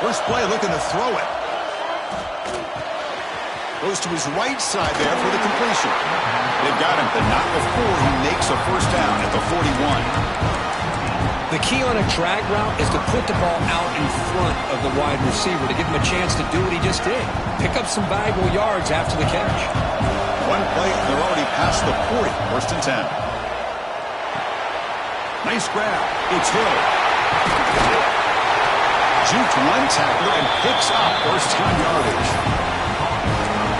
First play looking to throw it. Goes to his right side there for the completion. They've got him, but not before he makes a first down at the 41. The key on a drag route is to put the ball out in front of the wide receiver to give him a chance to do what he just did. Pick up some valuable yards after the catch. One play, they're already past the 40. First and 10. Nice grab. It's Hill. Juked one tackler and picks up first down yardage.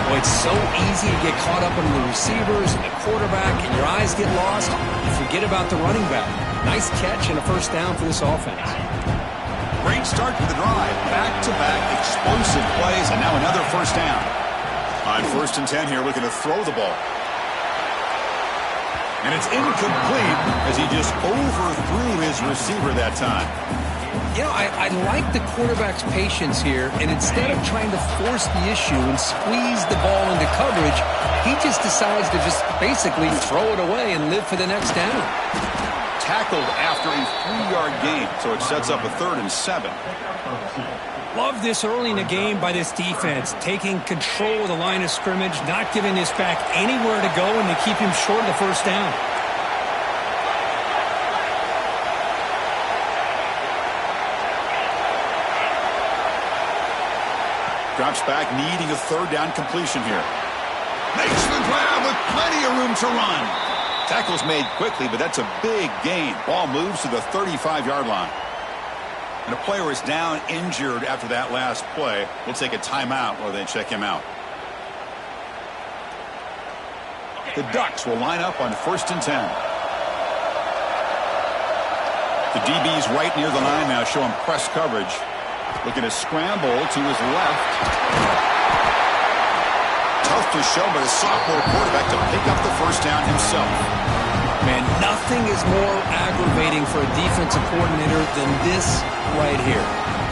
Well, it's so easy to get caught up in the receivers and the quarterback, and your eyes get lost. You forget about the running back. Nice catch and a first down for this offense. Great start to the drive. Back-to-back explosive plays, and now another first down. On first and 10 here, looking to throw the ball. And it's incomplete as he just overthrew his receiver that time. You know, I like the quarterback's patience here, and instead of trying to force the issue and squeeze the ball into coverage, he just decides to just basically throw it away and live for the next down. Tackled after a 3-yard gain, so it sets up a 3rd and 7. Love this early in the game by this defense, taking control of the line of scrimmage, not giving this back anywhere to go, and they keep him short of the first down. Drops back, needing a 3rd down completion here. Makes the grab with plenty of room to run. Tackle's made quickly, but that's a big gain. Ball moves to the 35-yard line. And a player is down injured after that last play. We'll take a timeout while they check him out. The Ducks will line up on first and 10. The DB's right near the line now, showing press coverage. Looking to scramble to his left. Tough to show, but a sophomore quarterback to pick up the first down himself. Man, nothing is more aggravating for a defensive coordinator than this right here.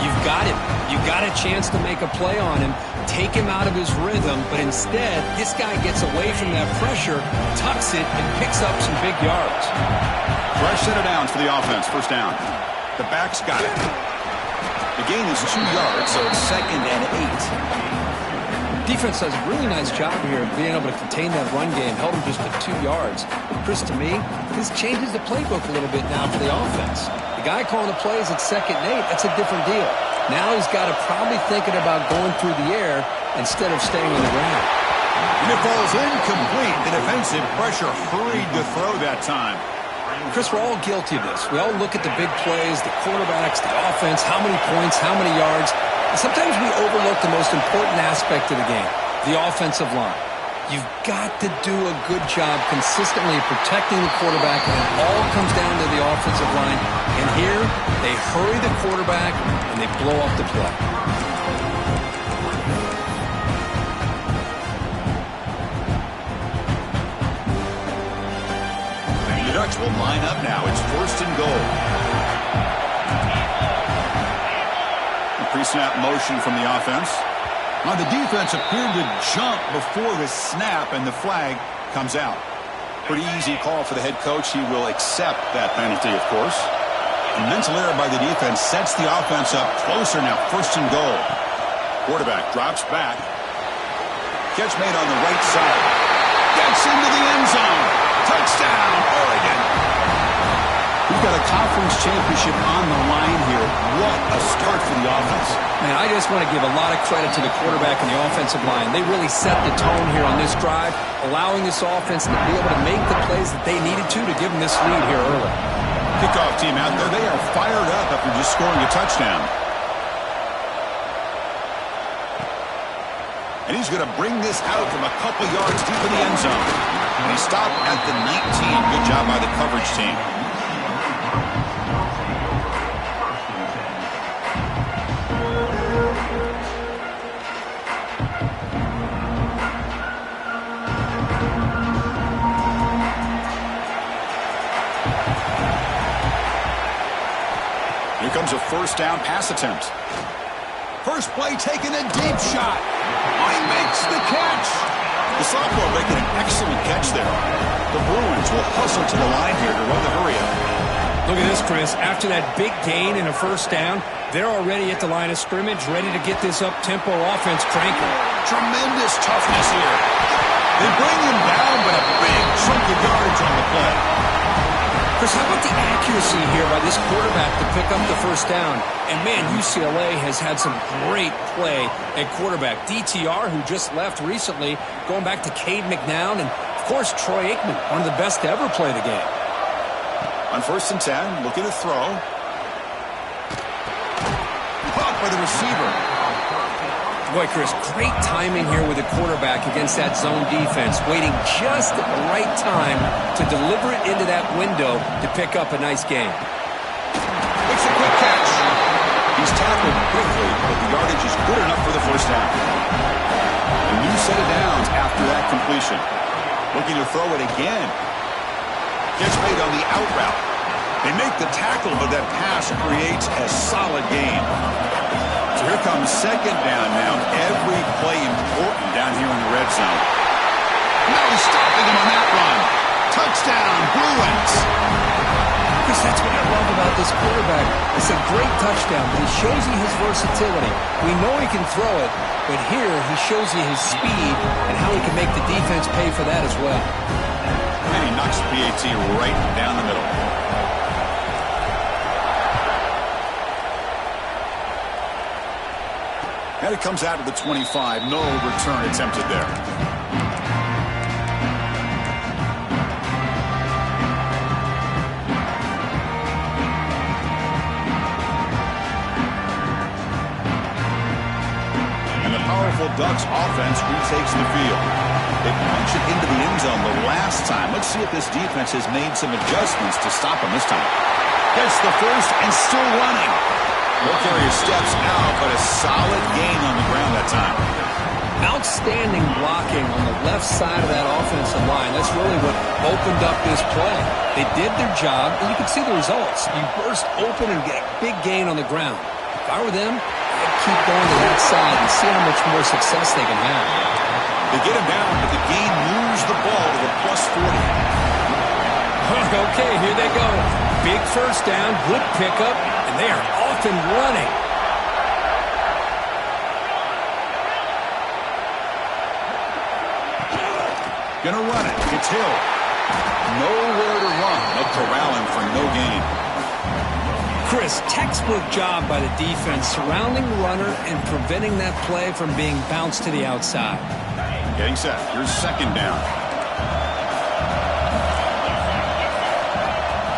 You've got him. You've got a chance to make a play on him, take him out of his rhythm, but instead, this guy gets away from that pressure, tucks it, and picks up some big yards. Fresh set of downs for the offense. First down. The back's got it. The gain is 2 yards, so it's 2nd and 8. Defense does a really nice job here of being able to contain that run game, held him just to 2 yards. Chris, to me, this changes the playbook a little bit now for the offense. The guy calling the plays at 2nd and 8, that's a different deal. Now he's got to probably thinking about going through the air instead of staying on the ground. And it falls incomplete. The defensive pressure hurried to throw that time. Chris, we're all guilty of this. We all look at the big plays, the quarterbacks, the offense, how many points, how many yards. And sometimes we overlook the most important aspect of the game, the offensive line. You've got to do a good job consistently protecting the quarterback, and it all comes down to the offensive line. And here, they hurry the quarterback, and they blow up the play. The Ducks will line up now. It's first and goal. The pre-snap motion from the offense. The defense appeared to jump before the snap, and the flag comes out. Pretty easy call for the head coach. He will accept that penalty, of course. A mental error by the defense sets the offense up closer now. First and goal. Quarterback drops back. Catch made on the right side. Gets into the end zone. Touchdown, Oregon. We've got a conference championship on the line here. What a start for the offense. Man, I just want to give a lot of credit to the quarterback and the offensive line. They really set the tone here on this drive, allowing this offense to be able to make the plays that they needed to give them this lead here early. Kickoff team out there. They are fired up after just scoring a touchdown. And he's going to bring this out from a couple yards deep in the end zone. And he stopped at the 19. Good job by the coverage team. Here comes a first down pass attempt. First play taking a deep shot. He makes the catch. The sophomore making an excellent catch there. The Bruins will hustle to the line here to run the hurry up. Look at this, Chris. After that big gain and a first down, they're already at the line of scrimmage, ready to get this up-tempo offense cranking. Tremendous toughness here. They bring him down, but a big chunk of yardage on the play. Chris, how about the accuracy here by this quarterback to pick up the first down? And, man, UCLA has had some great play at quarterback. DTR, who just left recently, going back to Cade McNown, and, of course, Troy Aikman, one of the best to ever play the game. On 1st and 10, looking to throw. Caught by the receiver. Boy, Chris, great timing here with the quarterback against that zone defense, waiting just at the right time to deliver it into that window to pick up a nice gain. It's a quick catch. He's tackled quickly, but the yardage is good enough for the first down. A new set of downs after that completion. Looking to throw it again. Gets made on the out route. They make the tackle, but that pass creates a solid gain. So here comes 2nd down now. Every play important down here in the red zone. No stopping him on that run. Touchdown, Bruins. Chris, that's what I love about this quarterback. It's a great touchdown, but he shows you his versatility. We know he can throw it, but here he shows you his speed and how he can make the defense pay for that as well. And he knocks the PAT right down the middle. And it comes out of the 25. No return attempted there. And the powerful Ducks offense retakes the field. They punch it into the end zone the last time. Let's see if this defense has made some adjustments to stop them this time. Gets the first and still running. No carrier steps out, but a solid gain on the ground that time. Outstanding blocking on the left side of that offensive line. That's really what opened up this play. They did their job, and you can see the results. You burst open and get a big gain on the ground. If I were them, I'd keep going to that side and see how much more success they can have. They get him down, but the gain moves the ball to the +40. Okay, here they go. Big first down, good pickup, and they are off and running. Gonna run it. It's Hill. Nowhere to run. They'll corral him for no gain. Chris, textbook job by the defense surrounding the runner and preventing that play from being bounced to the outside. Getting set. Here's 2nd down.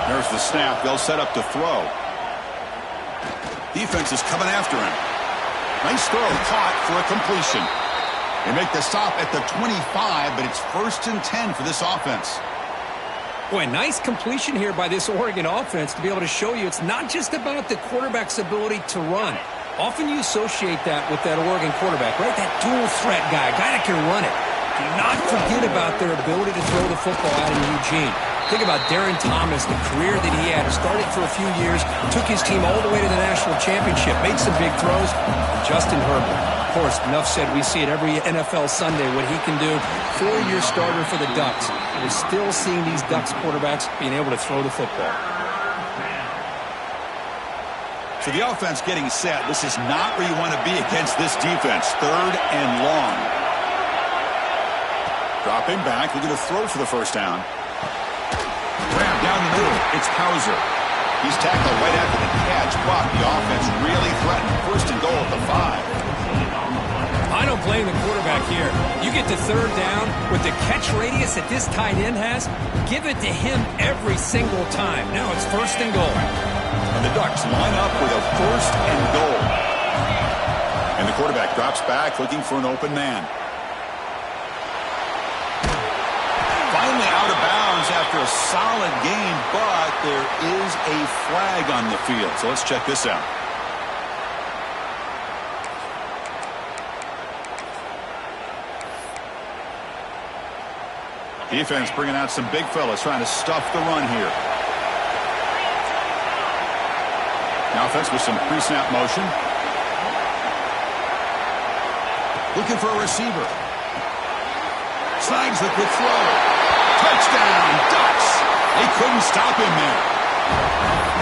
There's the snap. They'll set up to throw. Defense is coming after him. Nice throw. Caught for a completion. They make the stop at the 25, but it's 1st and 10 for this offense. Boy, nice completion here by this Oregon offense to be able to show you it's not just about the quarterback's ability to run. Often you associate that with that Oregon quarterback, right? That dual threat guy that can run it. Do not forget about their ability to throw the football out in Eugene. Think about Darren Thomas, the career that he had. Started for a few years, took his team all the way to the national championship, made some big throws. And Justin Herbert, of course, enough said, we see it every NFL Sunday what he can do. 4-year starter for the Ducks. We're still seeing these Ducks quarterbacks being able to throw the football. So the offense getting set. This is not where you want to be against this defense. 3rd and long. Dropping back, looking to throw for the first down. Grab down the middle. It's Hauser. He's tackled right after the catch, but the offense really threatened. 1st and goal at the 5. I don't blame the quarterback here. You get to 3rd down with the catch radius that this tight end has, give it to him every single time. Now it's 1st and goal. And the Ducks line up with a 1st and goal. And the quarterback drops back looking for an open man. Finally out of bounds after a solid game, but there is a flag on the field. So let's check this out. Defense bringing out some big fellas trying to stuff the run here. Now offense with some pre-snap motion. Looking for a receiver. Slides the quick throw. Touchdown, Ducks. They couldn't stop him there.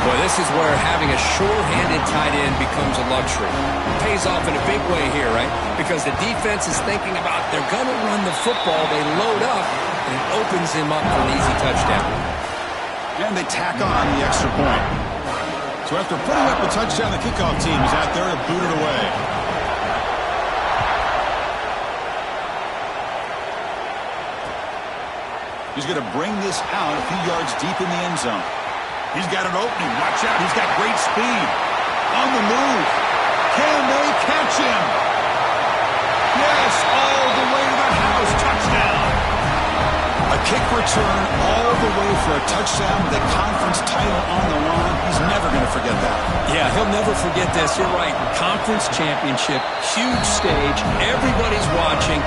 Well, this is where having a sure-handed tight end becomes a luxury. It pays off in a big way here, right? Because the defense is thinking about they're going to run the football. They load up, and it opens him up for an easy touchdown. And they tack on the extra point. So after putting up the touchdown, the kickoff team is out there to boot it away. He's going to bring this out a few yards deep in the end zone. He's got an opening. Watch out. He's got great speed. On the move. Can they catch him? Yes, all the way to the house. Touchdown. A kick return all the way for a touchdown with a conference title on the line. He's never going to forget that. Yeah, he'll never forget this. You're right. Conference championship, huge stage. Everybody's watching.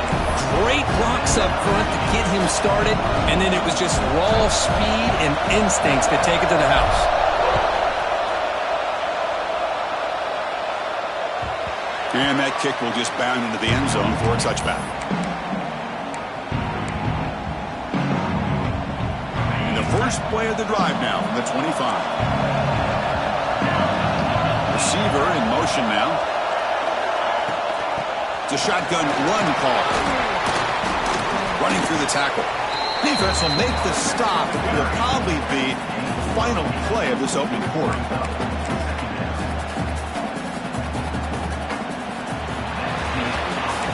Great blocks up front to get him started. And then it was just raw speed and instincts to take it to the house. And that kick will just bound into the end zone for a touchback. And the first play of the drive now from the 25. Receiver in motion now. It's a shotgun run call. Running through the tackle. Defense will make the stop. It will probably be the final play of this opening quarter.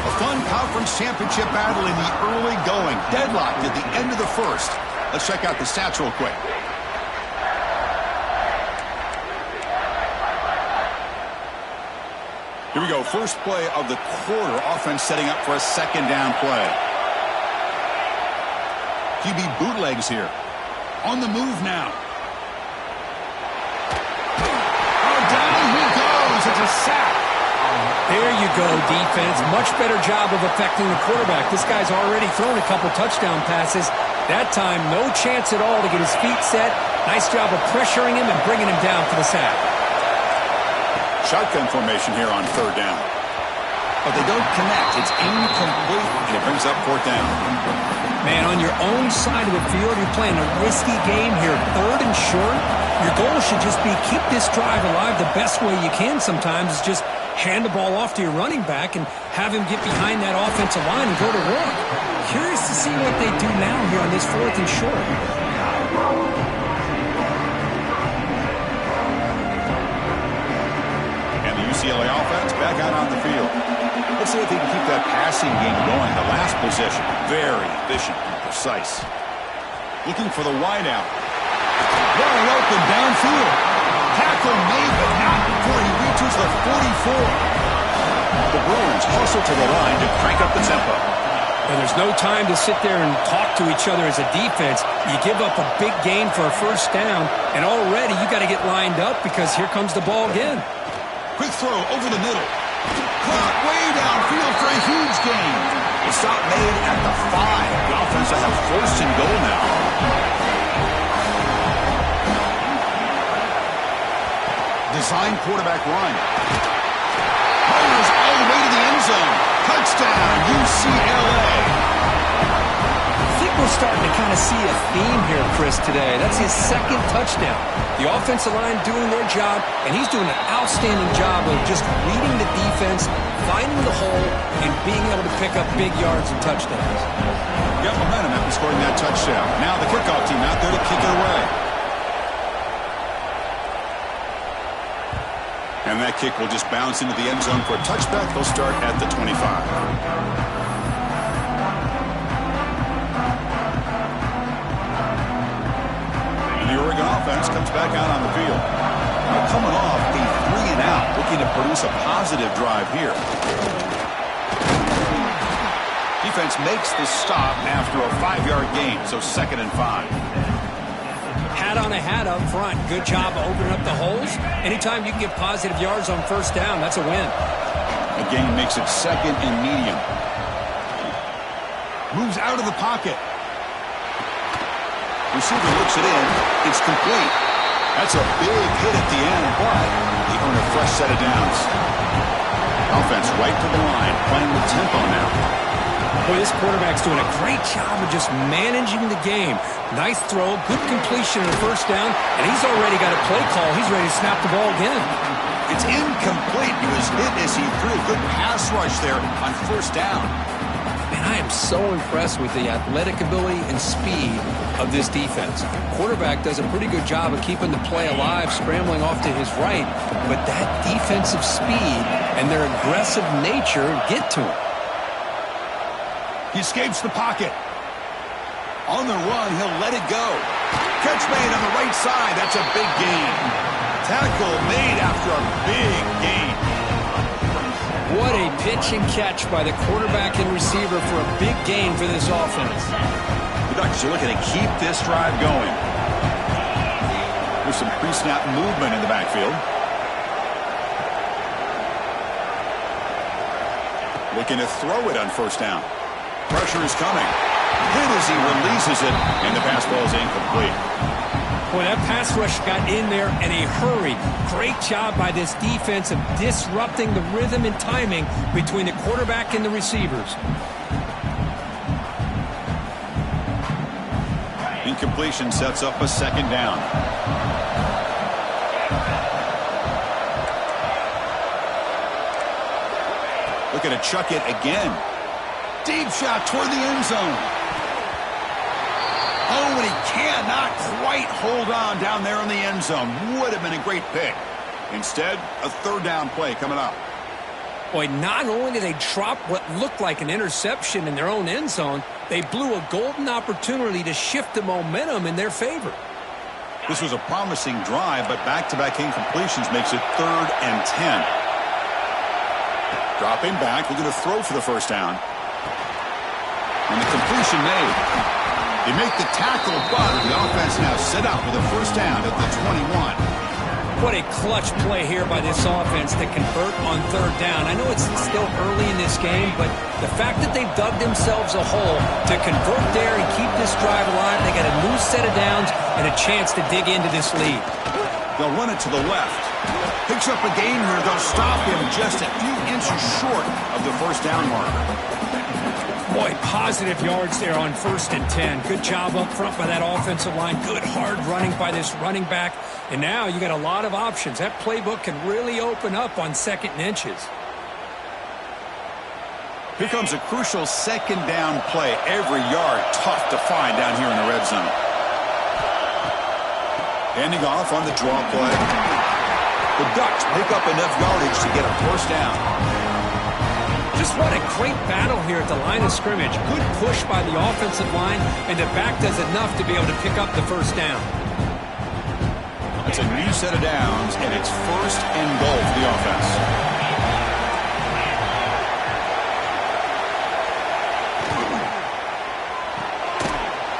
A fun conference championship battle in the early going. Deadlocked at the end of the first. Let's check out the stats real quick. Here we go. First play of the quarter. Offense setting up for a second down play. QB bootlegs here. On the move now. Oh, down he goes. It's a sack. There you go, defense. Much better job of affecting the quarterback. This guy's already thrown a couple touchdown passes. That time, no chance at all to get his feet set. Nice job of pressuring him and bringing him down for the sack. Shotgun formation here on third down. But they don't connect. It's incomplete, and it brings up fourth down. Man, on your own side of the field, you're playing a risky game here. Third and short. Your goal should just be keep this drive alive the best way you can sometimes is just hand the ball off to your running back and have him get behind that offensive line and go to work. Curious to see what they do now here on this fourth and short. And the UCLA offense back out on the field. Let's see if they can keep that passing game going. The last possession, very efficient and precise. Looking for the wideout. Wide open downfield. Tackle made, but not before he reaches the 44. The Bruins hustle to the line to crank up the tempo. And there's no time to sit there and talk to each other as a defense. You give up a big gain for a first down, and already you got to get lined up because here comes the ball again. Quick throw over the middle. Caught way downfield for a huge gain. The stop made at the 5. The offense will have first and goal now. Design quarterback run. Fires all the way to the end zone. Touchdown, UCLA. I think we're starting to kind of see a theme here, Chris, today. That's his second touchdown. The offensive line doing their job, and he's doing an outstanding job of just reading the defense, finding the hole, and being able to pick up big yards and touchdowns. Got momentum after scoring that touchdown. Now the kickoff team out there to kick it away. And that kick will just bounce into the end zone for a touchback. They'll start at the 25. And the Oregon offense comes back out on the field. Now coming off a 3-and-out, looking to produce a positive drive here. Defense makes the stop after a 5-yard gain, so 2nd and 5. Hat on a hat up front. Good job of opening up the holes. Anytime you can get positive yards on first down, that's a win. The gain makes it 2nd and medium. Moves out of the pocket. Receiver looks it in. It's complete. That's a big hit at the end, but they earn a fresh set of downs. Offense right to the line, playing with tempo now. Boy, this quarterback's doing a great job of just managing the game. Nice throw, good completion on the first down, and he's already got a play call. He's ready to snap the ball again. It's incomplete. He was hit as he threw. Good pass rush there on first down. Man, I am so impressed with the athletic ability and speed of this defense. Quarterback does a pretty good job of keeping the play alive, scrambling off to his right, but that defensive speed and their aggressive nature get to him. He escapes the pocket. On the run, he'll let it go. Catch made on the right side. That's a big gain. Tackle made after a big gain. What a pitch and catch by the quarterback and receiver for a big gain for this offense. The Ducks are looking to keep this drive going. There's some pre-snap movement in the backfield. Looking to throw it on first down. Pressure is coming. Hit as he releases it, and the pass ball is incomplete. Boy, that pass rush got in there in a hurry. Great job by this defense of disrupting the rhythm and timing between the quarterback and the receivers. Incompletion sets up a second down. Looking to chuck it again. Deep shot toward the end zone. Oh, and he cannot quite hold on down there in the end zone. Would have been a great pick. Instead, a third down play coming up. Boy, not only did they drop what looked like an interception in their own end zone, they blew a golden opportunity to shift the momentum in their favor. This was a promising drive, but back-to-back incompletions makes it 3rd and 10. Dropping back, looking to throw for the first down. And the completion made. They make the tackle, but the offense now set up with a first down at the 21. What a clutch play here by this offense to convert on third down. I know it's still early in this game, but the fact that they've dug themselves a hole to convert there and keep this drive alive, they got a new set of downs and a chance to dig into this lead. They'll run it to the left. Picks up a gain here. They'll stop him just a few inches short of the first down marker. Boy, positive yards there on 1st and 10. Good job up front by that offensive line. Good hard running by this running back. And now you got a lot of options. That playbook can really open up on 2nd and inches. Here comes a crucial second down play. Every yard tough to find down here in the red zone. Handing off on the draw play. The Ducks pick up enough yardage to get a first down. Just what a great battle here at the line of scrimmage. Good push by the offensive line, and the back does enough to be able to pick up the first down. It's a new set of downs, and it's 1st and goal for the offense.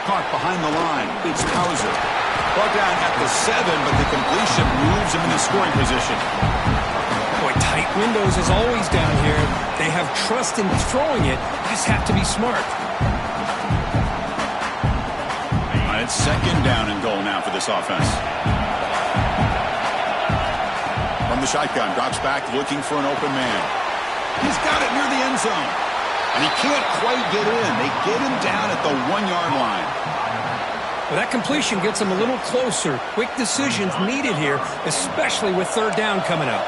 Caught behind the line. It's Hauser. Brought down at the 7, but the completion moves him into scoring position. Boy, tight windows as always down here. They have trust in throwing it. Just have to be smart. And it's 2nd down and goal now for this offense. From the shotgun, drops back looking for an open man. He's got it near the end zone. And he can't quite get in. They get him down at the 1-yard line. Well, that completion gets them a little closer. Quick decisions needed here, especially with 3rd down coming up.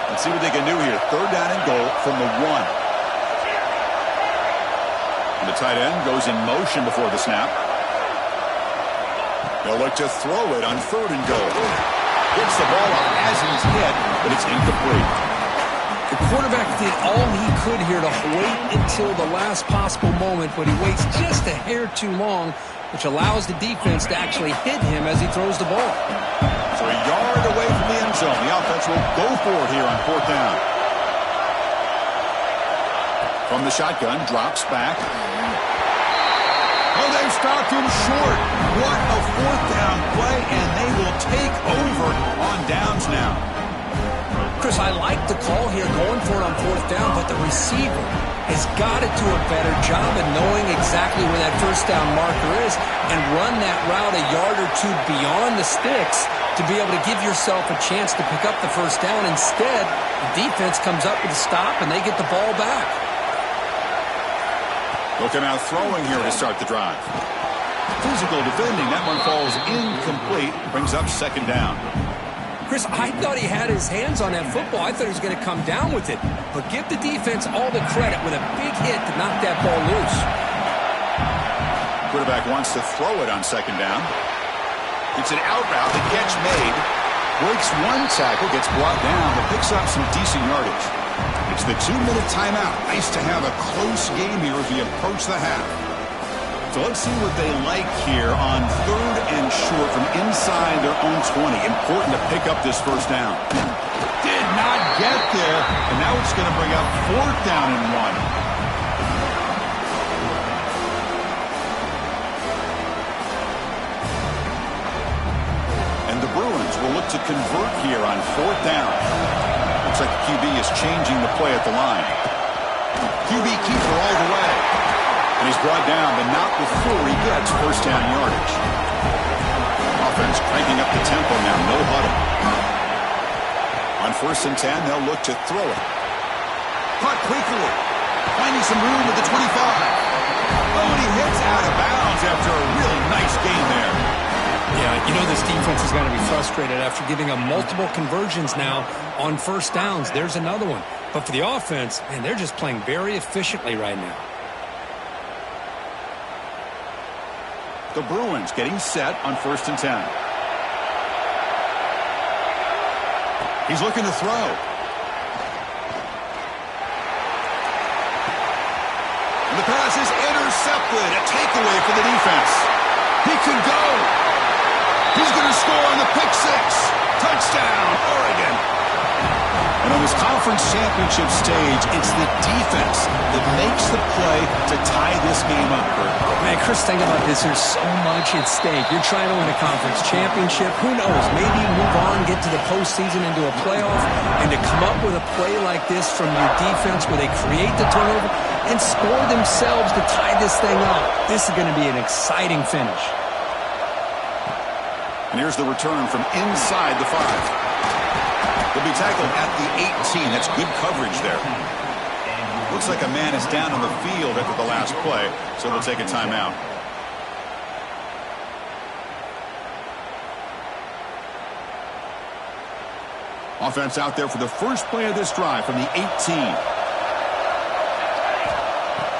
Let's see what they can do here. 3rd down and goal from the 1. And the tight end goes in motion before the snap. They'll look to throw it on 3rd and goal. Gets the ball up as he's hit, but it's incomplete. The quarterback did all he could here to wait until the last possible moment, but he waits just a hair too long, which allows the defense to actually hit him as he throws the ball. So a yard away from the end zone. The offense will go for it here on 4th down. From the shotgun, drops back. Oh, they've stopped him short. What a 4th down play, and they will take over on downs now. Chris, I like the call here going for it on 4th down, but the receiver has got to do a better job of knowing exactly where that first down marker is and run that route a yard or two beyond the sticks to be able to give yourself a chance to pick up the first down. Instead, the defense comes up with a stop and they get the ball back. Looking out throwing here to start the drive. Physical defending. That one falls incomplete. Brings up second down. Chris, I thought he had his hands on that football. I thought he was going to come down with it. But give the defense all the credit with a big hit to knock that ball loose. Quarterback wants to throw it on second down. It's an out route. The catch made. Breaks one tackle, gets brought down, but picks up some decent yardage. It's the 2-minute timeout. Nice to have a close game here as we approach the half. So let's see what they like here on 3rd and short from inside their own 20. Important to pick up this first down. Did not get there, and now it's going to bring up 4th down and 1. And the Bruins will look to convert here on 4th down. Looks like the QB is changing the play at the line. QB keeper all the way. And he's brought down, but not before he gets first down yardage. Offense cranking up the tempo now, no huddle. On 1st and 10, they'll look to throw it. Caught quickly, finding some room at the 25. Oh, and he hits out of bounds after a really nice game there. Yeah, you know this defense is going to be frustrated after giving them multiple conversions now on first downs. There's another one. But for the offense, man, they're just playing very efficiently right now. The Bruins getting set on 1st and 10. He's looking to throw. And the pass is intercepted. A takeaway for the defense. He could go. He's going to score on the pick six. Touchdown, Oregon. And on this conference championship stage, it's the defense that makes the play to tie this game up. Man, Chris, think about this. There's so much at stake. You're trying to win a conference championship. Who knows? Maybe move on, get to the postseason, into a playoff. And to come up with a play like this from your defense where they create the turnover and score themselves to tie this thing up. This is going to be an exciting finish. And here's the return from inside the 5. He'll be tackled at the 18. That's good coverage there. Looks like a man is down on the field after the last play, so they'll take a timeout. Offense out there for the first play of this drive from the 18.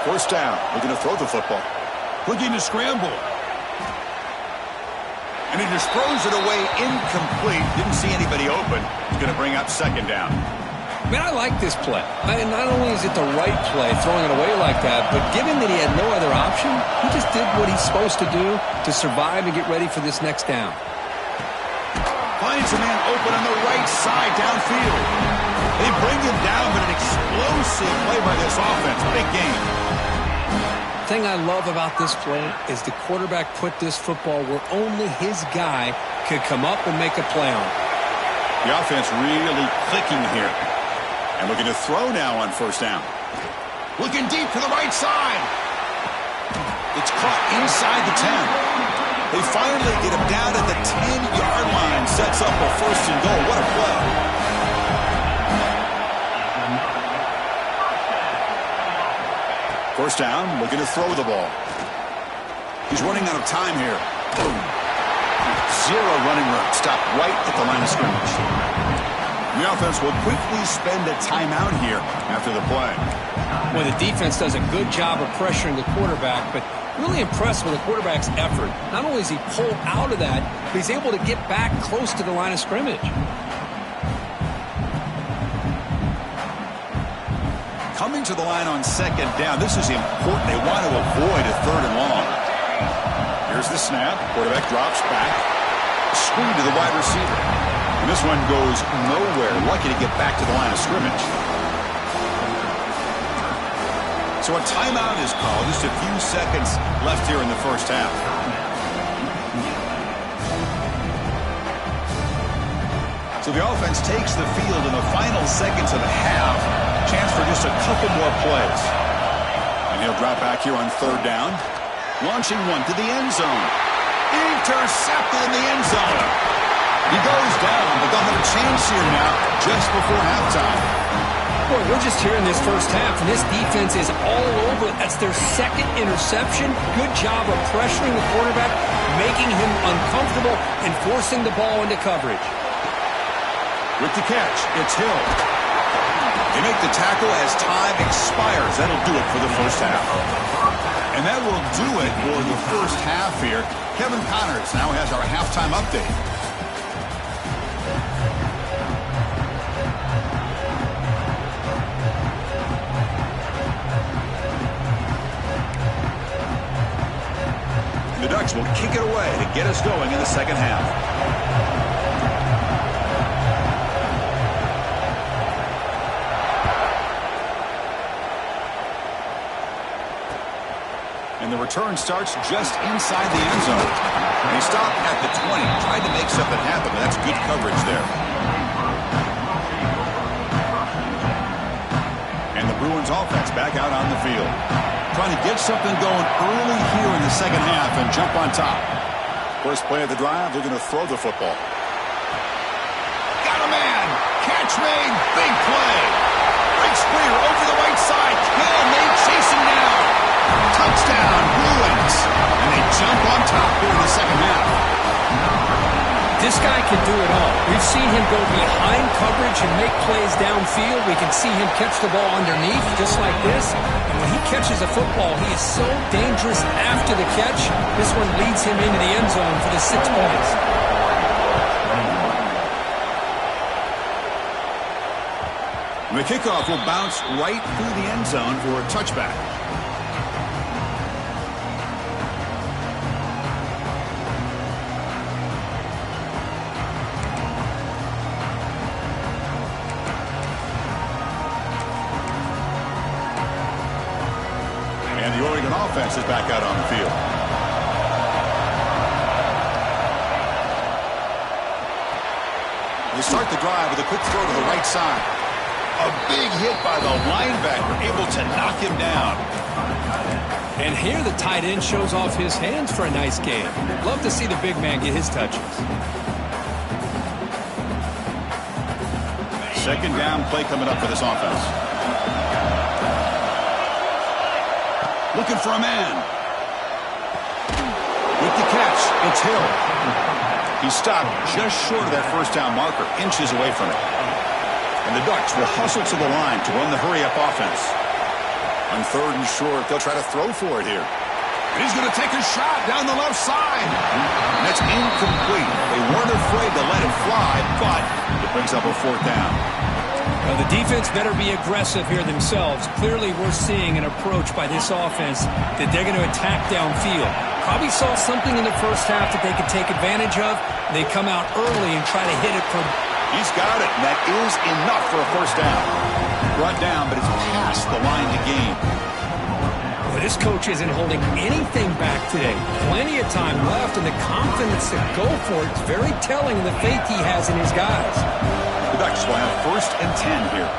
First down. Looking to throw the football. Looking to scramble. And he just throws it away incomplete. Didn't see anybody open. He's going to bring up second down. Man, I like this play. And not only is it the right play, throwing it away like that, but given that he had no other option, he just did what he's supposed to do to survive and get ready for this next down. Finds a man open on the right side downfield. They bring him down, but an explosive play by this offense. Big game. The thing I love about this play is the quarterback put this football where only his guy could come up and make a play on it. The offense really clicking here. And looking to throw now on first down. Looking deep to the right side. It's caught inside the 10. They finally get him down at the 10-yard line. Sets up a first and goal. What a play. First down, looking to throw the ball. He's running out of time here. Boom. Zero running room. Stopped right at the line of scrimmage. The offense will quickly spend a timeout here after the play. Well, the defense does a good job of pressuring the quarterback, but really impressed with the quarterback's effort. Not only is he pulled out of that, but he's able to get back close to the line of scrimmage. Coming to the line on second down. This is important. They want to avoid a third and long. Here's the snap. Quarterback drops back. Screen to the wide receiver. And this one goes nowhere. Lucky to get back to the line of scrimmage. So a timeout is called. Just a few seconds left here in the first half. So the offense takes the field in the final seconds of the half. Chance for just a couple more plays. And he'll drop back here on third down. Launching one to the end zone. Intercepted in the end zone. He goes down, but they'll have a chance here now just before halftime. Boy, we're just here in this first half, and this defense is all over. That's their second interception. Good job of pressuring the quarterback, making him uncomfortable, and forcing the ball into coverage. With the catch, it's Hill. They make the tackle as time expires. That'll do it for the first half. And that will do it for the first half here. Kevin Connors now has our halftime update. The Ducks will kick it away to get us going in the second half. And the return starts just inside the end zone. They stop at the 20, tried to make something happen, but that's good coverage there. And the Bruins offense back out on the field. Trying to get something going early here in the second half and jump on top. First play of the drive, they're going to throw the football. Got a man! Catch made! Big play! Right square over the right side. Hill may chase him down. Touchdown, Bruins! And they jump on top here in the second half. This guy can do it all. We've seen him go behind coverage and make plays downfield. We can see him catch the ball underneath just like this. And when he catches a football, he is so dangerous after the catch. This one leads him into the end zone for the 6 points. The kickoff will bounce right through the end zone for a touchback. And the Oregon offense is back out on the field. They start the drive with a quick throw to the right side. A big hit by the linebacker, able to knock him down. And here the tight end shows off his hands for a nice game. Love to see the big man get his touches. Second down play coming up for this offense. Looking for a man. With the catch, it's Hill. He stopped just short of that first down marker, inches away from it. And the Ducks will hustle to the line to run the hurry-up offense. On third and short, they'll try to throw for it here. And he's going to take a shot down the left side. And that's incomplete. They weren't afraid to let it fly, but it brings up a fourth down. Well, the defense better be aggressive here themselves. Clearly, we're seeing an approach by this offense that they're going to attack downfield. Probably saw something in the first half that they could take advantage of. They come out early and try to hit it from... He's got it. That is enough for a first down. Brought down, but it's past the line to gain. Well, this coach isn't holding anything back today. Plenty of time left, and the confidence to go for it is very telling of the faith he has in his guys. The Ducks will have first and 10 here.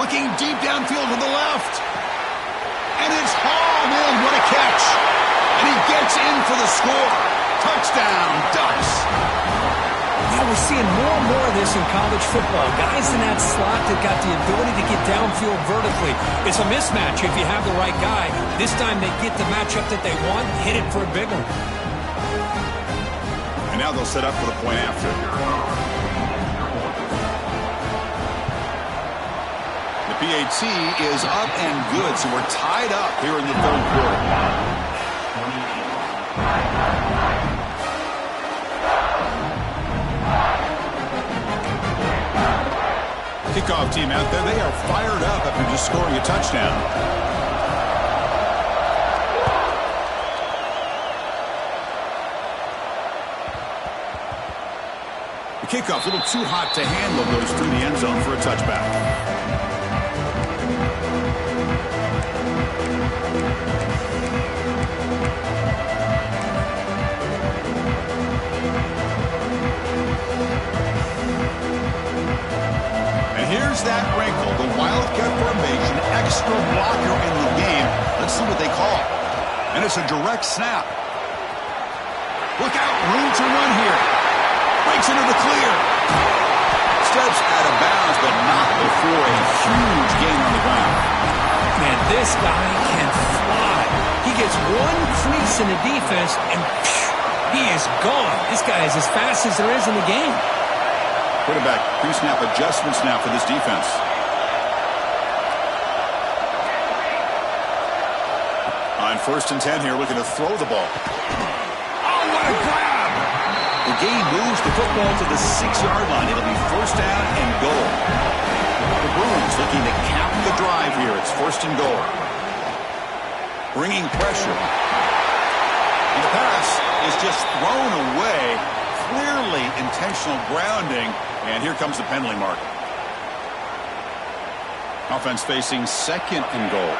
Looking deep downfield to the left. And it's hauled in. What a catch. And he gets in for the score. Touchdown, Ducks. Yeah, we're seeing more and more of this in college football. Guys in that slot that got the ability to get downfield vertically. It's a mismatch if you have the right guy. This time they get the matchup that they want, hit it for a big one. And now they'll set up for the point after. The PAT is up and good, so we're tied up here in the third quarter. Kickoff team out there, they are fired up after just scoring a touchdown. The kickoff a little too hot to handle, goes through the end zone for a touchback. Here's that wrinkle, the Wildcat formation, extra blocker in the game. Let's see what they call. And it's a direct snap. Look out, room to run here. Breaks into the clear. steps out of bounds, but not before a huge gain on the ground. Man, this guy can fly. He gets one crease in the defense, and he is gone. This guy is as fast as there is in the game. Quarterback pre-snap adjustments now for this defense. On 1st and 10 here, looking to throw the ball. Oh, what a grab! The gain moves the football to the 6-yard line. It'll be 1st down and goal. The Bruins looking to cap the drive here. It's 1st and goal. Bringing pressure. And the pass is just thrown away. Clearly intentional grounding. And here comes the penalty mark. Offense facing 2nd and goal.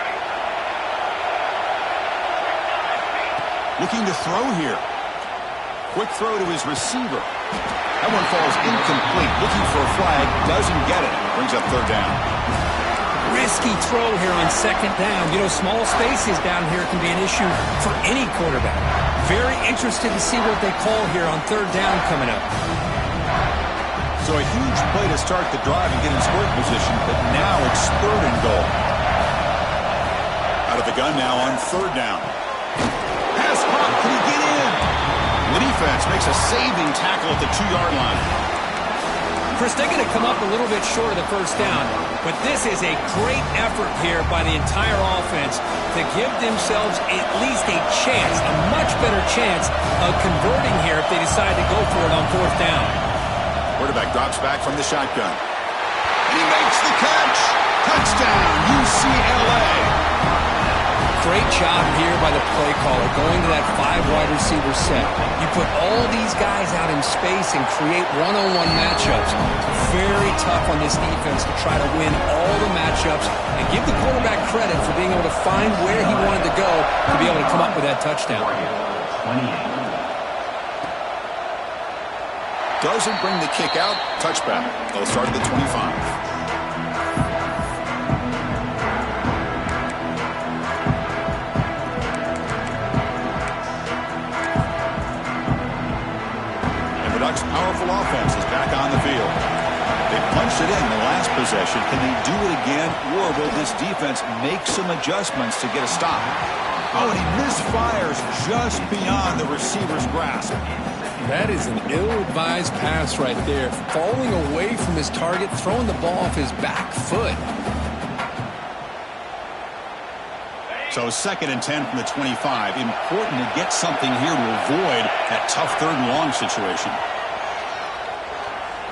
Looking to throw here. Quick throw to his receiver. That one falls incomplete. Looking for a flag. Doesn't get it. Brings up 3rd down. Risky throw here on 2nd down. You know, small spaces down here can be an issue for any quarterback. Very interested to see what they call here on 3rd down coming up. So a huge play to start the drive and get in scoring position, but now it's 3rd and goal. Out of the gun now on 3rd down. Pass pop, can he get in? The defense makes a saving tackle at the 2-yard line. Chris, they're going to come up a little bit short of the 1st down, but this is a great effort here by the entire offense to give themselves at least a chance, a much better chance of converting here if they decide to go for it on 4th down. Quarterback drops back from the shotgun. And he makes the catch. Touchdown, UCLA. Great job here by the play caller, going to that 5-wide receiver set. You put all these guys out in space and create one-on-one matchups. Very tough on this defense to try to win all the matchups and give the quarterback credit for being able to find where he wanted to go to be able to come up with that touchdown. Doesn't bring the kick out. Touchback. They'll start at the 25. Ducks' powerful offense is back on the field. They punched it in the last possession. Can they do it again, or will this defense make some adjustments to get a stop? Oh, and he misfires just beyond the receiver's grasp. That is an ill-advised pass right there. Falling away from his target, throwing the ball off his back foot. So 2nd and 10 from the 25. Important to get something here to avoid that tough 3rd and long situation.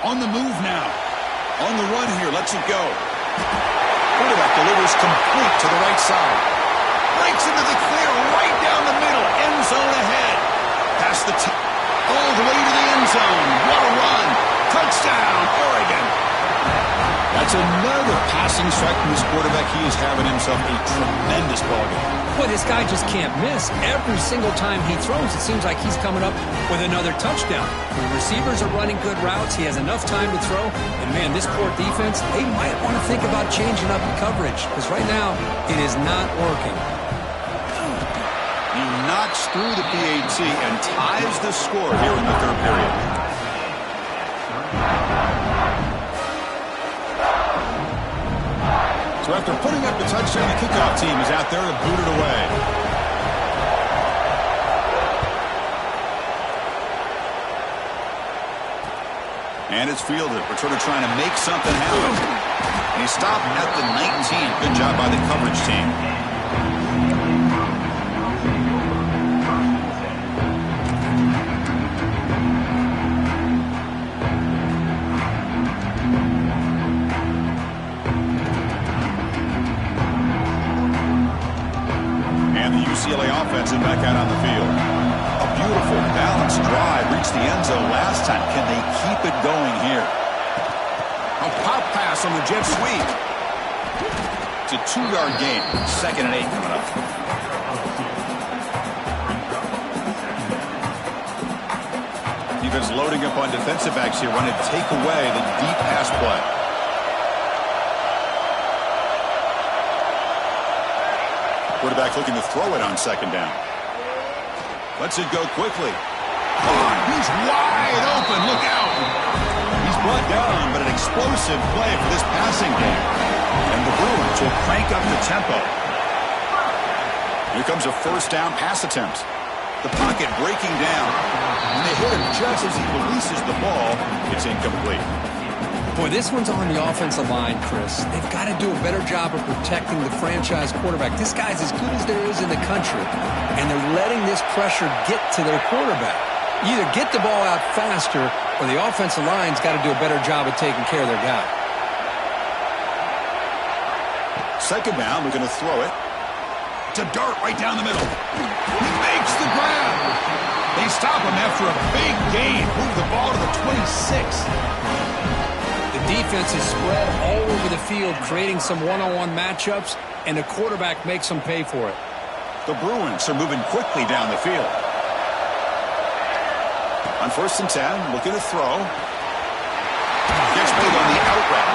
On the move now. On the run here. Lets it go. Quarterback delivers complete to the right side. Breaks into the clear right down the middle. End zone ahead. Past the all the way to the end zone. What a run. Touchdown, Oregon. That's another passing strike from this quarterback. He is having himself a tremendous ballgame. Boy, this guy just can't miss. Every single time he throws, it seems like he's coming up with another touchdown. The receivers are running good routes. He has enough time to throw. And, man, this poor defense, they might want to think about changing up the coverage because right now it is not working. He knocks through the PAT and ties the score here in the 3rd period. So after putting up the touchdown, the kickoff team is out there to boot it away. And it's fielded. We're sort of trying to make something happen. And he stopped at the 19. Good job by the coverage team. UCLA offense is back out on the field. A beautiful, balanced drive. Reached the end zone last time. Can they keep it going here? A pop pass on the jet sweep. It's a 2-yard gain. 2nd and 8 coming up. Defense loading up on defensive backs here. Want to take away the deep pass play. Quarterback looking to throw it on 2nd down. Lets it go quickly. Oh, he's wide open. Look out. He's brought down, but an explosive play for this passing game. And the Bruins will crank up the tempo. Here comes a first down pass attempt. The pocket breaking down. And they hit him just as he releases the ball. It's incomplete. Boy, this one's on the offensive line, Chris. They've got to do a better job of protecting the franchise quarterback. This guy's as good as there is in the country, and they're letting this pressure get to their quarterback. You either get the ball out faster, or the offensive line's got to do a better job of taking care of their guy. Second down, we're going to throw it. To Dart right down the middle. He makes the grab. They stop him after a big gain. Move the ball to the 26. The defense is spread all over the field, creating some one-on-one matchups, and the quarterback makes them pay for it. The Bruins are moving quickly down the field. On 1st and 10, looking to throw. Gets made on the out route.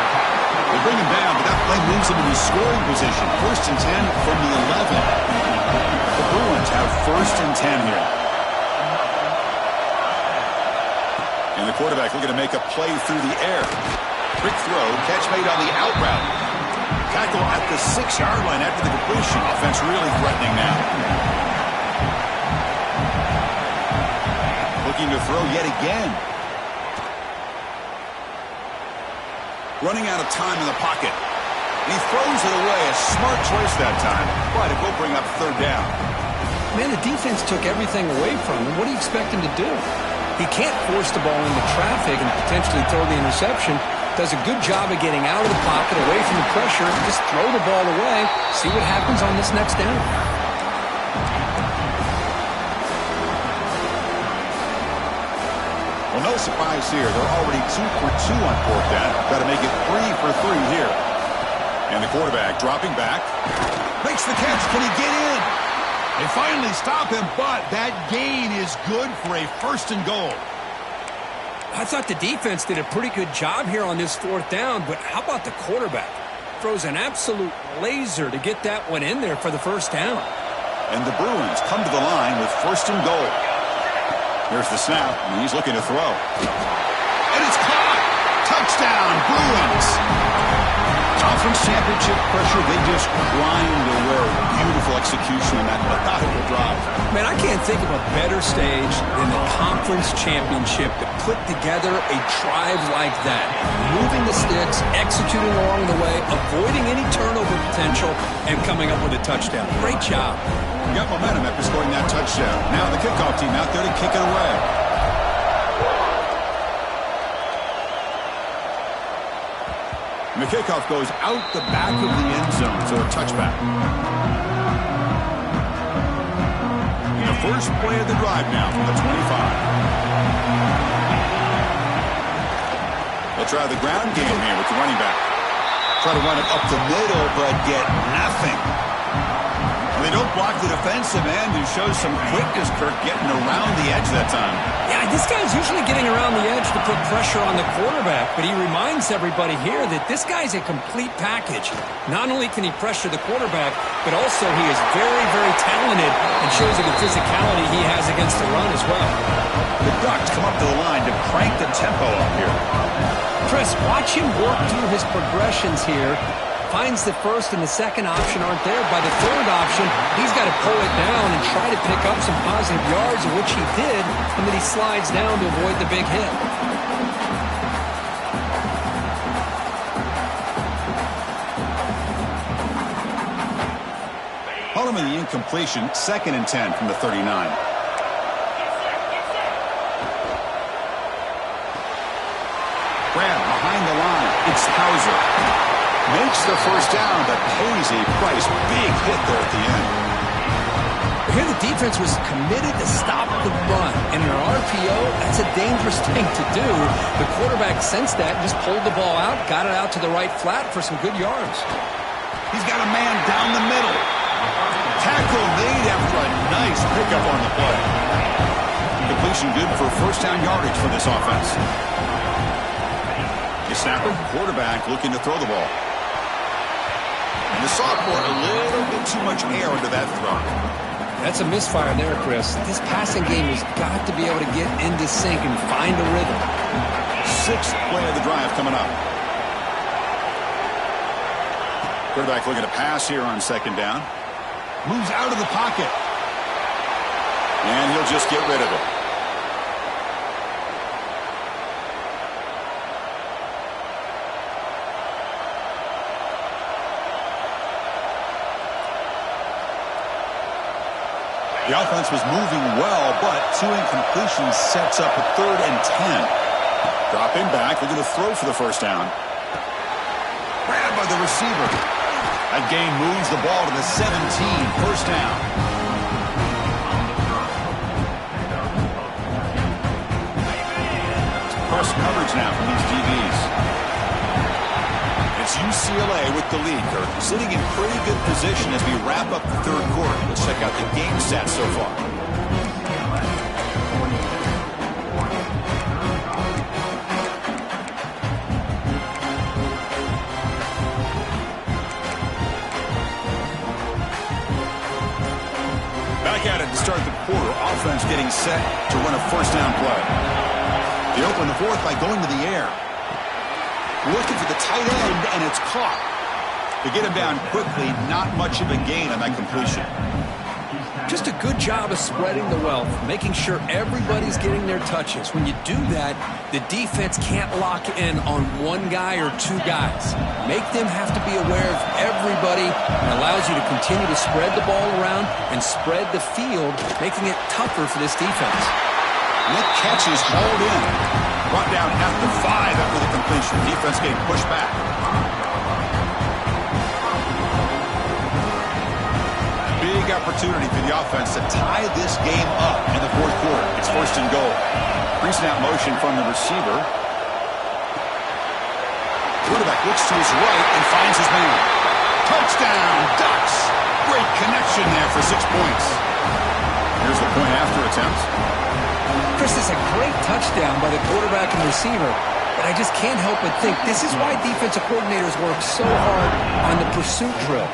They bring him down, but that play moves him into scoring position. 1st and 10 from the 11. The Bruins have 1st and 10 here. And the quarterback looking to make a play through the air. Quick throw, catch made on the out route. Tackle at the 6-yard line after the completion. Offense really threatening now. Looking to throw yet again. Running out of time in the pocket. And he throws it away. A smart choice that time. But it will bring up 3rd down. Man, the defense took everything away from him. What do you expect him to do? He can't force the ball into traffic and potentially throw the interception. Does a good job of getting out of the pocket, away from the pressure, and just throw the ball away. See what happens on this next down. Well, no surprise here. They're already 2 for 2 on 4th down. Got to make it 3 for 3 here. And the quarterback dropping back. Makes the catch. Can he get in? They finally stop him, but that gain is good for a 1st and goal. I thought the defense did a pretty good job here on this 4th down, but how about the quarterback? Throws an absolute laser to get that one in there for the 1st down. And the Bruins come to the line with 1st and goal. Here's the snap, and he's looking to throw. And it's caught! Touchdown, Bruins! Conference championship pressure, they just grind away. Beautiful execution on that methodical drive. Man, I can't think of a better stage than the conference championship to put together a drive like that. Moving the sticks, executing along the way, avoiding any turnover potential, and coming up with a touchdown. Great job. Got momentum after scoring that touchdown. Now the kickoff team out there to kick it away. And the kickoff goes out the back of the end zone, so a touchback. And the first play of the drive now from the 25. They'll try the ground game here with the running back. Try to run it up the middle, but get nothing. And they don't block the defensive end, who shows some quickness, Kirk, getting around the edge that time. Yeah, this guy's usually getting around the edge to put pressure on the quarterback, but he reminds everybody here that this guy's a complete package. Not only can he pressure the quarterback, but also he is very, very talented and shows you the physicality he has against the run as well. The Ducks come up to the line to crank the tempo up here. Chris, watch him work through his progressions here. Finds the 1st and the 2nd option aren't there. By the 3rd option, he's got to pull it down and try to pick up some positive yards, of which he did, and then he slides down to avoid the big hit. Holloman the incompletion, 2nd and 10 from the 39. Grab behind the line. It's Hauser. Makes the 1st down, but pays a price. Big hit there at the end. Here the defense was committed to stop the run. And in an RPO, that's a dangerous thing to do. The quarterback sensed that and just pulled the ball out, got it out to the right flat for some good yards. He's got a man down the middle. Tackle made after a nice pickup on the play. Completion good for 1st down yardage for this offense. The snapper, quarterback looking to throw the ball. And the sophomore, a little bit too much air into that throw. That's a misfire there, Chris. This passing game has got to be able to get into sync and find a rhythm. sixth play of the drive coming up. Quarterback looking to pass here on second down. Moves out of the pocket. And he'll just get rid of it. The offense was moving well, but 2 incompletions sets up a 3rd and 10. Dropping back, looking to throw for the first down. Grabbed by the receiver. That gain moves the ball to the 17, first down. Press coverage now from these DBs. It's UCLA with the lead. They're sitting in pretty good position as we wrap up the 3rd quarter. Let's check out the game stats so far. Back at it to start the quarter. Offense getting set to run a first down play. They open the 4th by going to the air. Looking for the tight end, and it's caught. To get him down quickly, not much of a gain on that completion. Just a good job of spreading the wealth, making sure everybody's getting their touches. When you do that, the defense can't lock in on one guy or 2 guys. Make them have to be aware of everybody, and allows you to continue to spread the ball around and spread the field, making it tougher for this defense. That catch is hauled in. Brought down at the 5 after the completion. Defense getting pushed back. Big opportunity for the offense to tie this game up in the 4th quarter. It's 1st and goal. Pre-snap motion from the receiver. Quarterback looks to his right and finds his man. Touchdown, Ducks. Great connection there for 6 points. Here's the point after attempt. Chris, is a great touchdown by the quarterback and receiver, but I just can't help but think this is why defensive coordinators work so hard on the pursuit drill.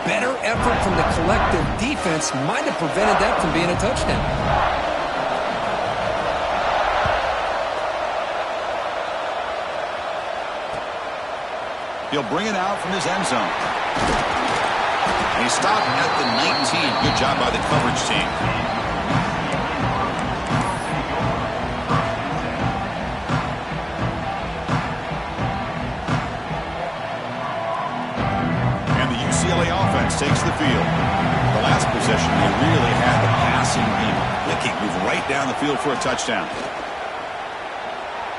Better effort from the collective defense might have prevented that from being a touchdown. He'll bring it out from his end zone. And he stopped at the 19. Good job by the coverage team. UCLA offense takes the field. The last possession, they really had the passing game clicking. Move right down the field for a touchdown.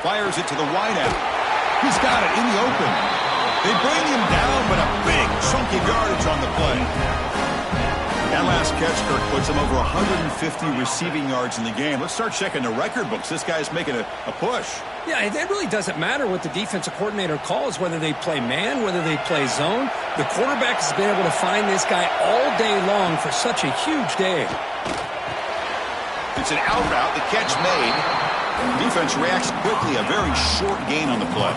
Fires it to the wideout. He's got it in the open. They bring him down, but a big chunk of yardage on the play. That last catch, Kirk, puts him over 150 receiving yards in the game. Let's start checking the record books. This guy's making a push. Yeah, it really doesn't matter what the defensive coordinator calls, whether they play man, whether they play zone. The quarterback has been able to find this guy all day long for such a huge day. It's an out route. The catch made. Defense reacts quickly. A very short gain on the play.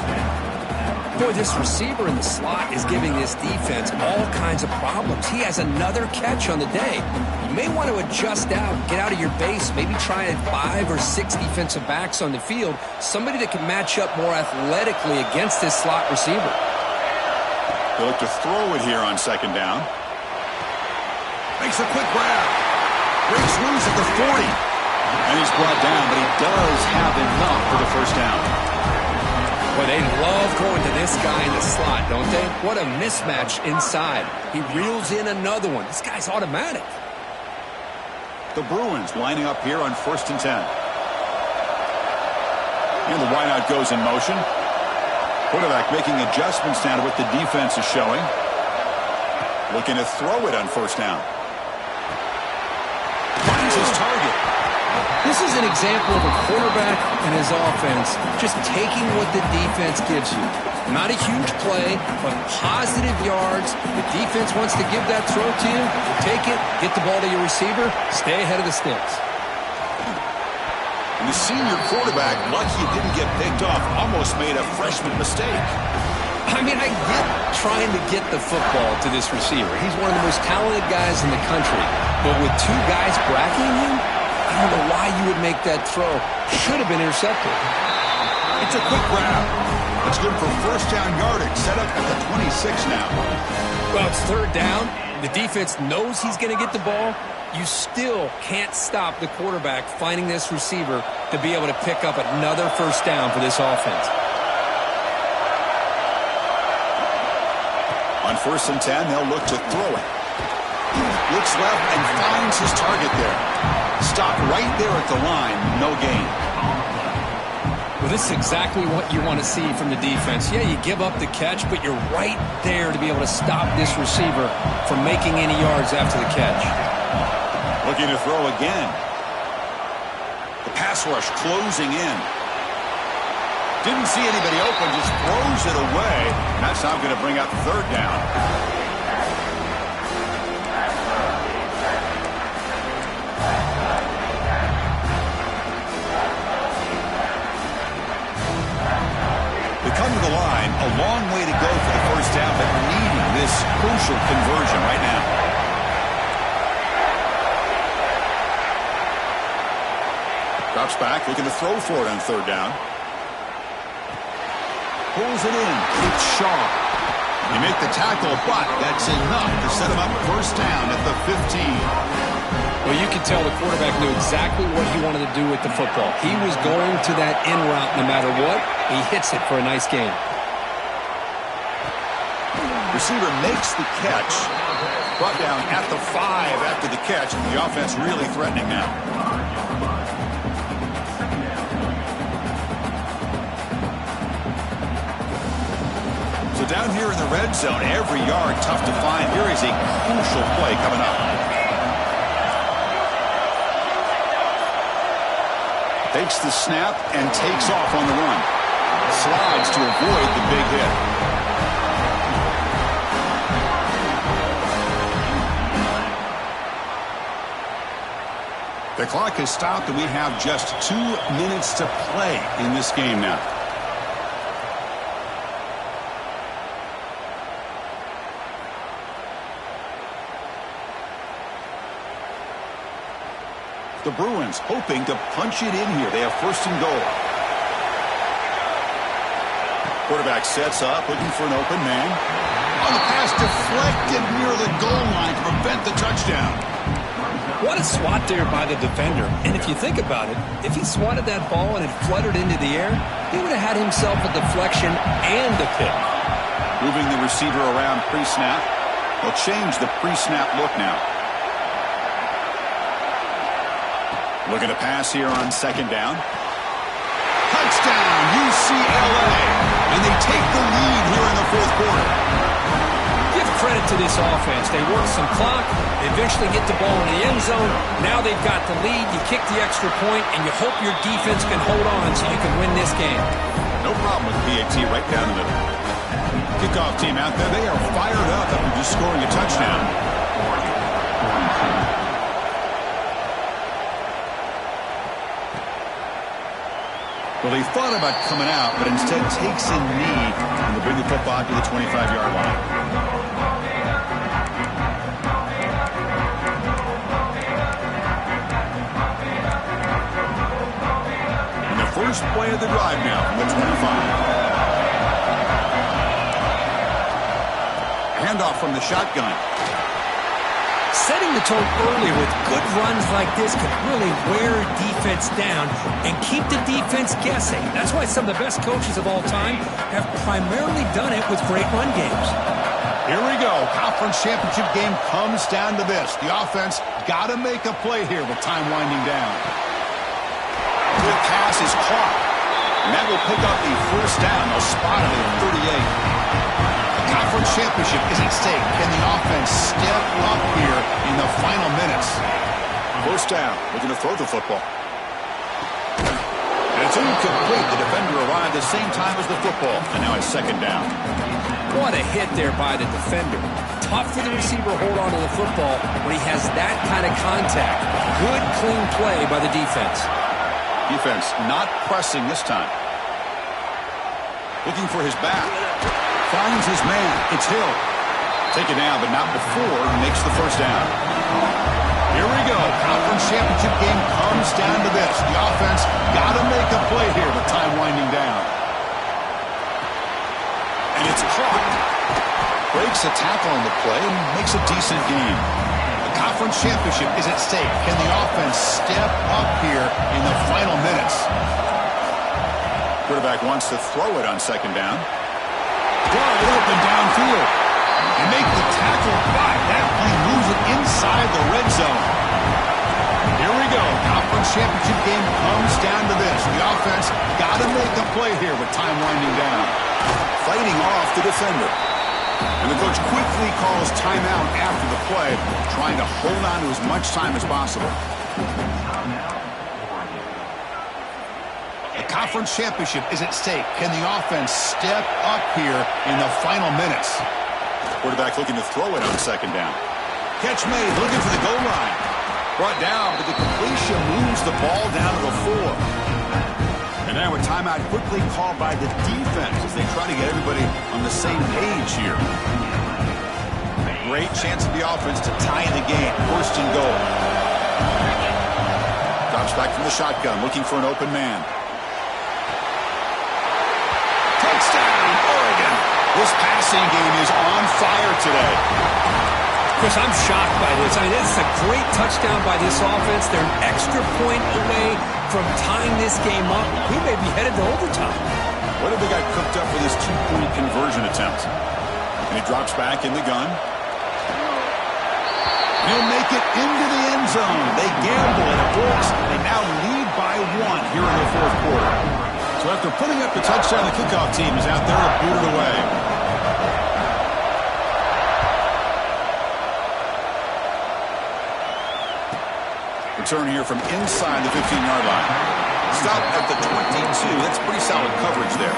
Boy, this receiver in the slot is giving this defense all kinds of problems. He has another catch on the day. You may want to adjust out, get out of your base, maybe try 5 or 6 defensive backs on the field, somebody that can match up more athletically against this slot receiver. They look to throw it here on second down. Makes a quick grab. Breaks loose at the 40. And he's brought down, but he does have enough for the first down. Well, they love going to this guy in the slot, don't they? What a mismatch inside. He reels in another one. This guy's automatic. The Bruins lining up here on 1st and 10. And the wideout goes in motion. Quarterback making adjustments now to what the defense is showing. Looking to throw it on first down. Finds his target. This is an example of a quarterback and his offense just taking what the defense gives you. Not a huge play, but positive yards. The defense wants to give that throw to you. You take it, get the ball to your receiver, stay ahead of the sticks. And the senior quarterback, lucky he didn't get picked off, almost made a freshman mistake. I mean, I get trying to get the football to this receiver. He's one of the most talented guys in the country. But with 2 guys bracketing him, I don't know why you would make that throw. Should have been intercepted. It's a quick grab. It's good for first down yardage. Set up at the 26 now. Well, it's third down. The defense knows he's going to get the ball. You still can't stop the quarterback finding this receiver to be able to pick up another first down for this offense. On 1st and 10, they'll look to throw it. Looks left and finds his target there. Stopped right there at the line. No gain. Well, this is exactly what you want to see from the defense. Yeah, you give up the catch, but you're right there to be able to stop this receiver from making any yards after the catch. Looking to throw again. The pass rush closing in. Didn't see anybody open, just throws it away. That's now going to bring up third down. They come to the line, a long way to go for the first down, but needing this crucial conversion right now. Drops back, looking to throw for it on third down. Pulls it in. It's Shaw. You make the tackle, but that's enough to set him up first down at the 15. Well, you can tell the quarterback knew exactly what he wanted to do with the football. He was going to that in route no matter what. He hits it for a nice gain. Receiver makes the catch. Brought down at the 5 after the catch. The offense really threatening now. So down here in the red zone, every yard tough to find. Here is a crucial play coming up. Takes the snap and takes off on the run. Slides to avoid the big hit. The clock has stopped and we have just 2 minutes to play in this game now. The Bruins hoping to punch it in here. They have first and goal. Quarterback sets up, looking for an open man. On the pass, deflected near the goal line to prevent the touchdown. What a swat there by the defender. And if you think about it, if he swatted that ball and it fluttered into the air, he would have had himself a deflection and a pick. Moving the receiver around pre-snap. They'll change the pre-snap look now. Looking to pass here on second down. Touchdown, UCLA. And they take the lead here in the fourth quarter. Give credit to this offense. They work some clock. They eventually get the ball in the end zone. Now they've got the lead. You kick the extra point, and you hope your defense can hold on so you can win this game. No problem with PAT right down the middle. Kickoff team out there. They are fired up after just scoring a touchdown. Well, they thought about coming out, but instead takes a knee and will bring the football to the 25-yard line. And the first play of the drive now from the 25. Handoff from the shotgun. Setting the tone earlier with good runs like this could really wear defense down and keep the defense guessing. That's why some of the best coaches of all time have primarily done it with great run games. Here we go. Conference championship game comes down to this. The offense got to make a play here with time winding down. The pass is caught. And that will pick up the first down. They'll spot it at 38. Conference championship is at stake. Can the offense step up here in the final minutes? First down. Looking to throw the football. And it's incomplete. The defender arrived at the same time as the football. And now it's second down. What a hit there by the defender. Tough for the receiver to hold on to the football when he has that kind of contact. Good, clean play by the defense. Defense not pressing this time. Looking for his back. Finds his man. It's Hill. Taken down, but not before he makes the first down. Here we go. Conference championship game comes down to this. The offense got to make a play here with time winding down. And it's caught. Breaks a tackle on the play and makes a decent gain. The conference championship is at stake. Can the offense step up here in the final minutes? Quarterback wants to throw it on second down. Wide open downfield. And make the tackle by. That play moves it inside the red zone. Here we go. Conference championship game comes down to this. The offense got to make a play here with time winding down. Fighting off the defender. And the coach quickly calls timeout after the play, trying to hold on to as much time as possible. The conference championship is at stake. Can the offense step up here in the final minutes? Quarterback looking to throw it on second down. Catch made, looking for the goal line. Brought down, but the completion moves the ball down to the 4. And now a timeout quickly called by the defense as they try to get everybody on the same page here. Great chance of the offense to tie the game. First and goal. Drops back from the shotgun, looking for an open man. Touchdown, Oregon. This passing game is on fire today. Chris, I'm shocked by this. I mean, it's a great touchdown by this offense. They're an extra point away from tying this game up. We may be headed to overtime. What have they got cooked up with this two-point conversion attempt? And he drops back in the gun. He'll make it into the end zone. They gamble and it works. They now lead by 1 here in the fourth quarter. So after putting up the touchdown, the kickoff team is out there to boot it away. Return here from inside the 15-yard line. Stop at the 22. That's pretty solid coverage there.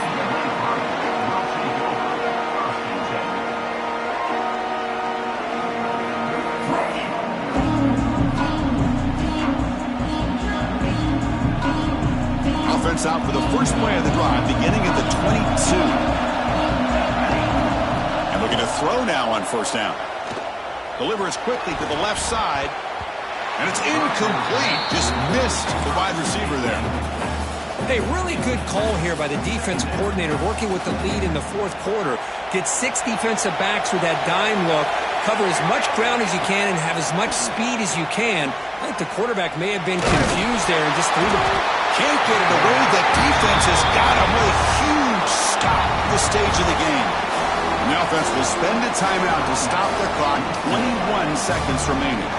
Offense out for the first play of the drive, beginning at the 22. And looking to throw now on first down. Delivers quickly to the left side. And it's incomplete. Just missed the wide receiver there. Hey, really good call here by the defensive coordinator working with the lead in the fourth quarter. Get 6 defensive backs with that dime look. Cover as much ground as you can and have as much speed as you can. I think the quarterback may have been confused there and just threw the ball. Can't get it away. That defense has got him with a huge stop at this stage of the game. And the offense will spend a timeout to stop the clock. 21 seconds remaining.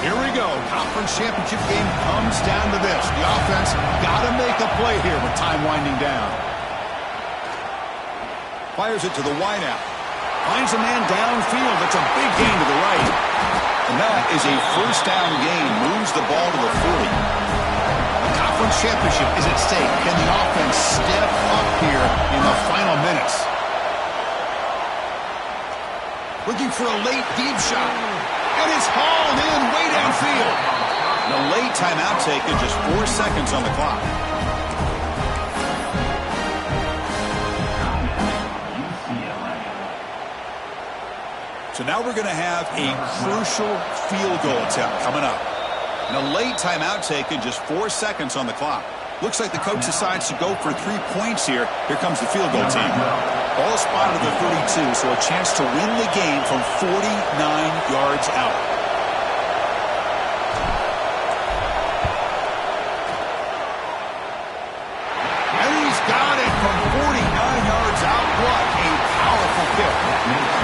Here we go. Conference championship game comes down to this. The offense got to make a play here with time winding down. Fires it to the wideout. Finds a man downfield. That's a big gain to the right. And that is a first down gain. Moves the ball to the 40. The conference championship is at stake. Can the offense step up here in the final minutes? Looking for a late deep shot. And it's hauled in way downfield. And a late timeout taken, just 4 seconds on the clock. So now we're going to have a crucial field goal attempt coming up. And a late timeout taken, just 4 seconds on the clock. Looks like the coach decides to go for 3 points here. Here comes the field goal team. Ball spotted at the 32, so a chance to win the game from 49 yards out. And he's got it from 49 yards out. What a powerful kick.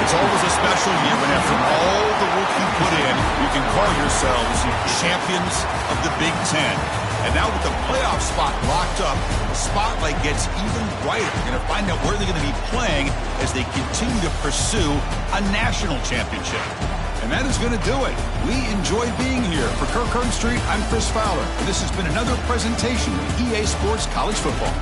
It's always a special year when after all the work you put in, you can call yourselves champions of the Big Ten. And now with the playoff spot locked up, the spotlight gets even brighter. We're going to find out where they're going to be playing as they continue to pursue a national championship. And that is going to do it. We enjoyed being here. For Kirk Street, I'm Chris Fowler. And this has been another presentation of EA Sports College Football.